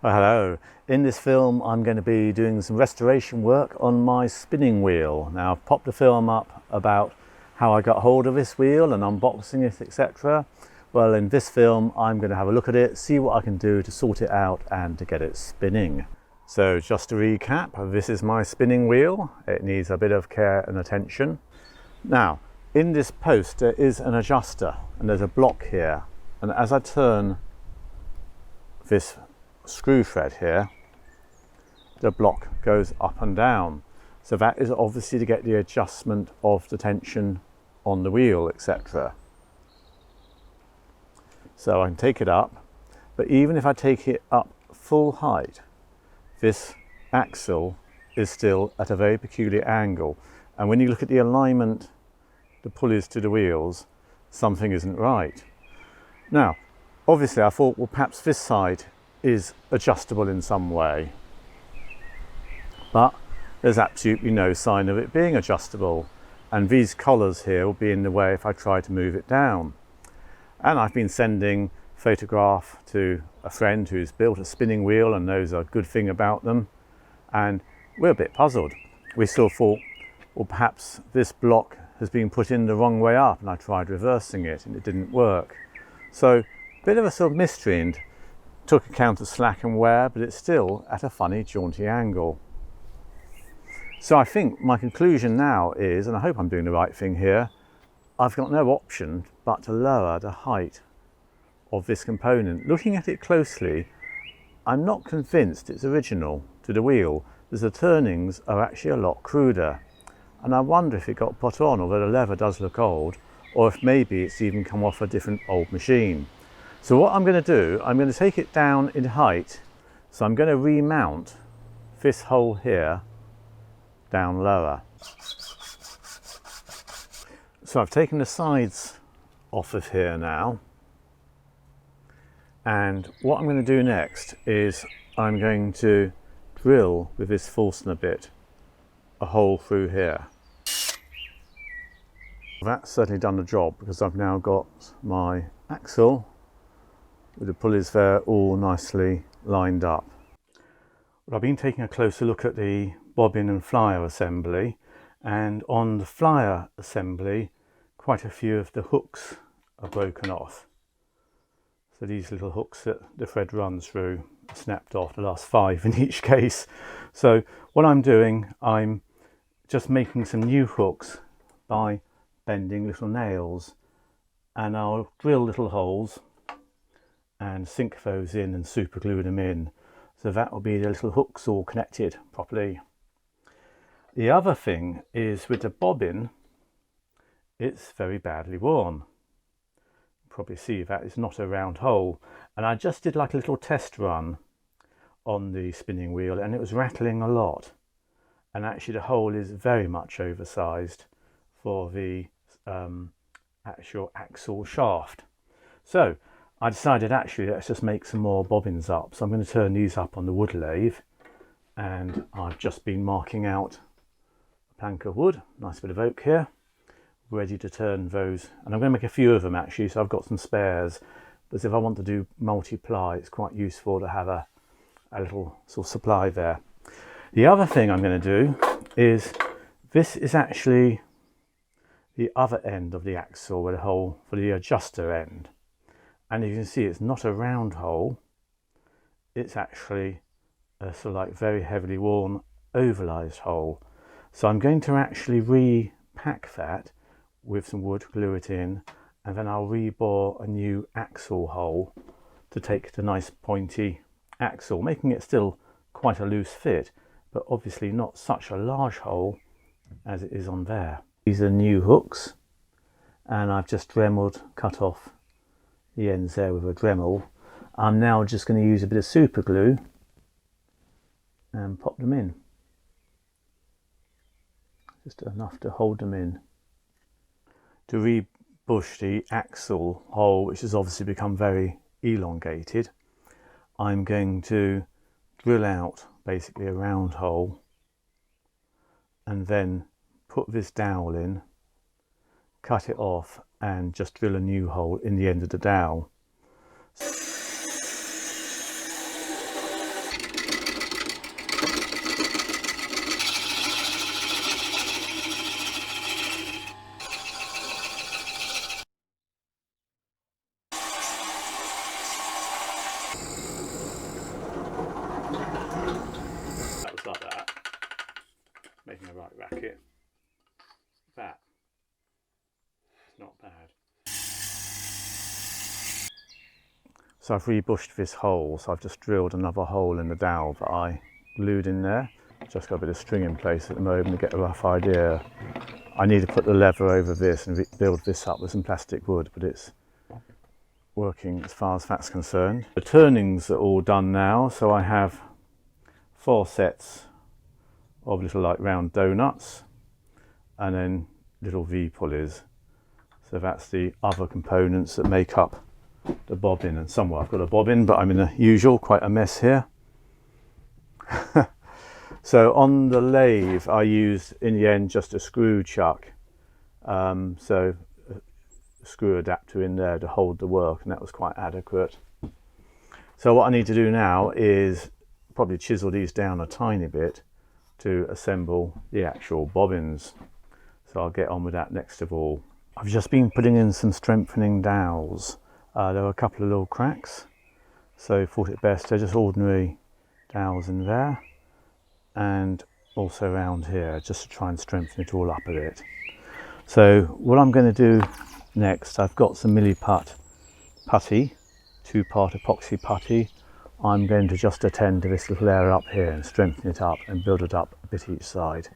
Well, hello. In this film I'm going to be doing some restoration work on my spinning wheel. Now I've popped a film up about how I got hold of this wheel and unboxing it, etc. Well, in this film I'm going to have a look at it, see what I can do to sort it out and to get it spinning. So just to recap, this is my spinning wheel. It needs a bit of care and attention. Now in this post there is an adjuster and there's a block here, and as I turn this screw thread here, the block goes up and down. So that is obviously to get the adjustment of the tension on the wheel, etc. So I can take it up, but even if I take it up full height, this axle is still at a very peculiar angle. And when you look at the alignment, the pulleys to the wheels, something isn't right. Now, obviously I thought, well, perhaps this side is adjustable in some way, but there's absolutely no sign of it being adjustable, and these collars here will be in the way if I try to move it down. And I've been sending photograph to a friend who's built a spinning wheel and knows a good thing about them, and we're a bit puzzled. We still thought, well, perhaps this block has been put in the wrong way up, and I tried reversing it and it didn't work. So a bit of a sort of mystery, and took account of slack and wear, but it's still at a funny jaunty angle. So I think my conclusion now is, and I hope I'm doing the right thing here, I've got no option but to lower the height of this component. Looking at it closely, I'm not convinced it's original to the wheel, as the turnings are actually a lot cruder. And I wonder if it got put on, although the leather does look old, or if maybe it's even come off a different old machine. So what I'm going to do, I'm going to take it down in height. So I'm going to remount this hole here down lower. So I've taken the sides off of here now. And what I'm going to do next is I'm going to drill with this Forstner bit a hole through here. That's certainly done the job, because I've now got my axle with the pulleys there all nicely lined up. Well, I've been taking a closer look at the bobbin and flyer assembly, and on the flyer assembly quite a few of the hooks are broken off. So these little hooks that the thread runs through are snapped off, the last 5 in each case. So what I'm doing, I'm just making some new hooks by bending little nails, and I'll drill little holes and sink those in and super glue them in. So that will be the little hooks all connected properly. The other thing is with the bobbin, it's very badly worn. You probably see that it's not a round hole. And I just did like a little test run on the spinning wheel, and it was rattling a lot. And actually the hole is very much oversized for the actual axle shaft. So I decided, actually, let's just make some more bobbins up. So I'm going to turn these up on the wood lathe, and I've just been marking out a plank of wood, nice bit of oak here, ready to turn those. And I'm going to make a few of them actually, so I've got some spares, because if I want to do multiply, it's quite useful to have a little sort of supply there. The other thing I'm going to do is, this is actually the other end of the axle with a hole for the adjuster end. And you can see it's not a round hole, it's actually a sort of like very heavily worn ovalized hole. So I'm going to actually repack that with some wood, glue it in, and then I'll rebore a new axle hole to take the nice pointy axle, making it still quite a loose fit, but obviously not such a large hole as it is on there. These are new hooks, and I've just Dremeled, cut off the ends there with a Dremel. I'm now just going to use a bit of super glue and pop them in, just enough to hold them in. To rebush the axle hole, which has obviously become very elongated, I'm going to drill out basically a round hole and then put this dowel in, cut it off, and just drill a new hole in the end of the dowel. So I've rebushed this hole, so I've just drilled another hole in the dowel that I glued in there. Just got a bit of string in place at the moment to get a rough idea. I need to put the lever over this and build this up with some plastic wood, but it's working as far as that's concerned. The turnings are all done now, so I have 4 sets of little like round donuts and then little V pulleys. So that's the other components that make up the bobbin. And somewhere I've got a bobbin, but I'm in the usual, quite a mess here. So on the lathe I used in the end just a screw chuck, so a screw adapter in there to hold the work, and that was quite adequate. So what I need to do now is probably chisel these down a tiny bit to assemble the actual bobbins. So I'll get on with that next of all. I've just been putting in some strengthening dowels. There were a couple of little cracks, so I thought it best. They're just ordinary dowels in there, and also around here, just to try and strengthen it all up a bit. So what I'm going to do next, I've got some milliput putty, 2-part epoxy putty. I'm going to just attend to this little area up here and strengthen it up and build it up a bit each side.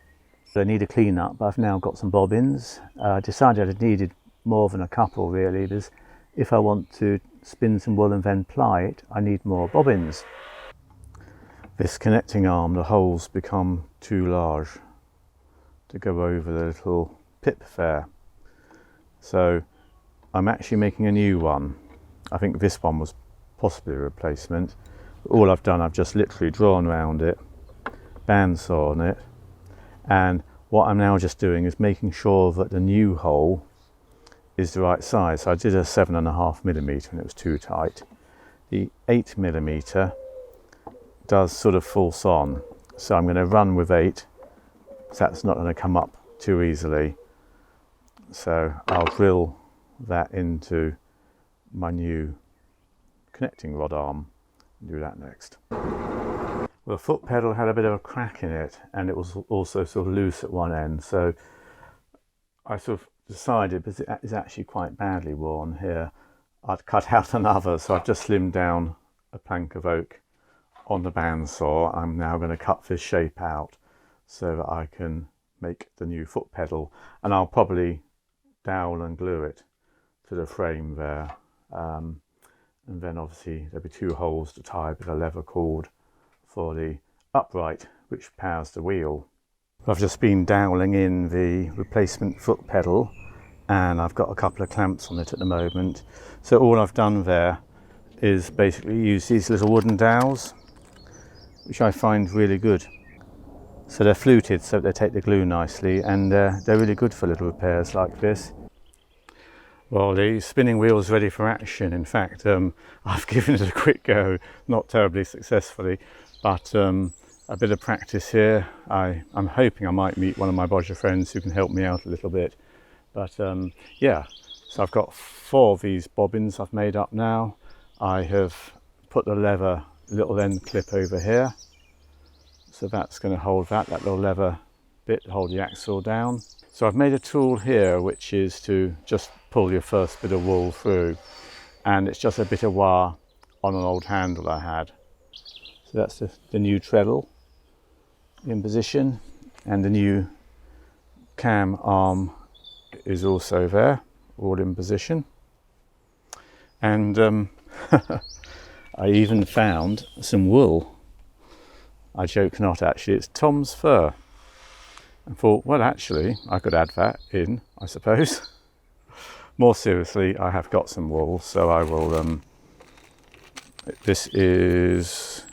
So I need a clean up. I've now got some bobbins. I decided I needed more than a couple really, because if I want to spin some wool and then ply it, I need more bobbins. This connecting arm, the holes become too large to go over the little pip there. So I'm actually making a new one. I think this one was possibly a replacement. But all I've done, I've just literally drawn around it, bandsaw on it, and what I'm now just doing is making sure that the new hole is the right size. So I did a 7.5mm and it was too tight. The 8mm does sort of false on, so I'm going to run with 8, so that's not going to come up too easily. So I'll drill that into my new connecting rod arm and do that next. Well, the foot pedal had a bit of a crack in it, and it was also sort of loose at one end, so I sort of decided, because it is actually quite badly worn here, I'd cut out another. So I've just slimmed down a plank of oak on the bandsaw. I'm now going to cut this shape out so that I can make the new foot pedal, and I'll probably dowel and glue it to the frame there, and then obviously there'll be 2 holes to tie with a lever cord for the upright which powers the wheel. I've just been doweling in the replacement foot pedal, and I've got a couple of clamps on it at the moment. So all I've done there is basically use these little wooden dowels, which I find really good. So they're fluted so they take the glue nicely, and they're really good for little repairs like this. Well, the spinning wheel is ready for action. In fact, I've given it a quick go, not terribly successfully, but a bit of practice here. I'm hoping I might meet one of my bodger friends who can help me out a little bit. But yeah, so I've got 4 of these bobbins I've made up now. I have put the lever little end clip over here, so that's going to hold that little lever bit to hold the axle down. So I've made a tool here which is to just pull your first bit of wool through, and it's just a bit of wire on an old handle I had. So that's the new treadle in position, and the new cam arm is also there, all in position. And I even found some wool. I joke not, actually, it's Tom's fur. And thought, well, actually, I could add that in, I suppose. More seriously, I have got some wool, so I will, this is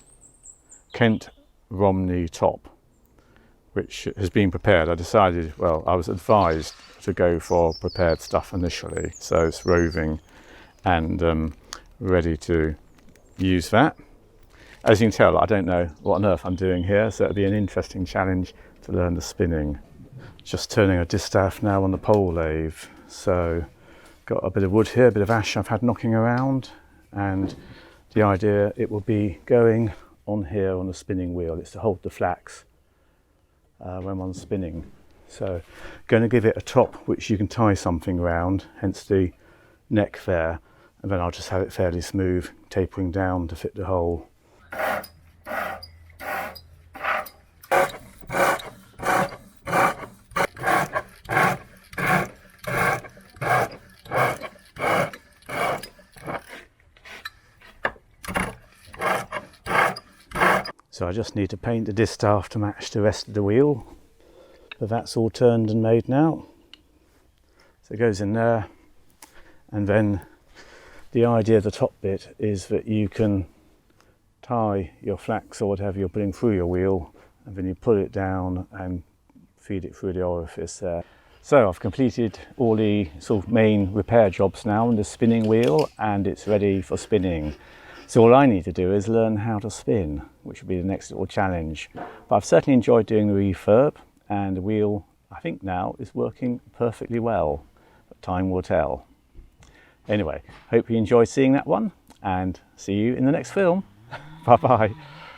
Kent Romney top, which has been prepared. I decided, well, I was advised to go for prepared stuff initially, so it's roving and ready to use that. As you can tell, I don't know what on earth I'm doing here, so it'll be an interesting challenge to learn the spinning. Just turning a distaff now on the pole lathe. So got a bit of wood here, a bit of ash I've had knocking around, and the idea it will be going on here on the spinning wheel. It's to hold the flax when one's spinning. So going to give it a top which you can tie something around, hence the neck there, and then I'll just have it fairly smooth, tapering down to fit the hole. So I just need to paint the distaff to match the rest of the wheel, but that's all turned and made now. So it goes in there, and then the idea of the top bit is that you can tie your flax or whatever you're putting through your wheel, and then you pull it down and feed it through the orifice there. So I've completed all the sort of main repair jobs now on the spinning wheel, and it's ready for spinning. So all I need to do is learn how to spin, which will be the next little challenge. But I've certainly enjoyed doing the refurb, and the wheel, I think now, is working perfectly well. But time will tell. Anyway, hope you enjoyed seeing that one, and see you in the next film. Bye bye.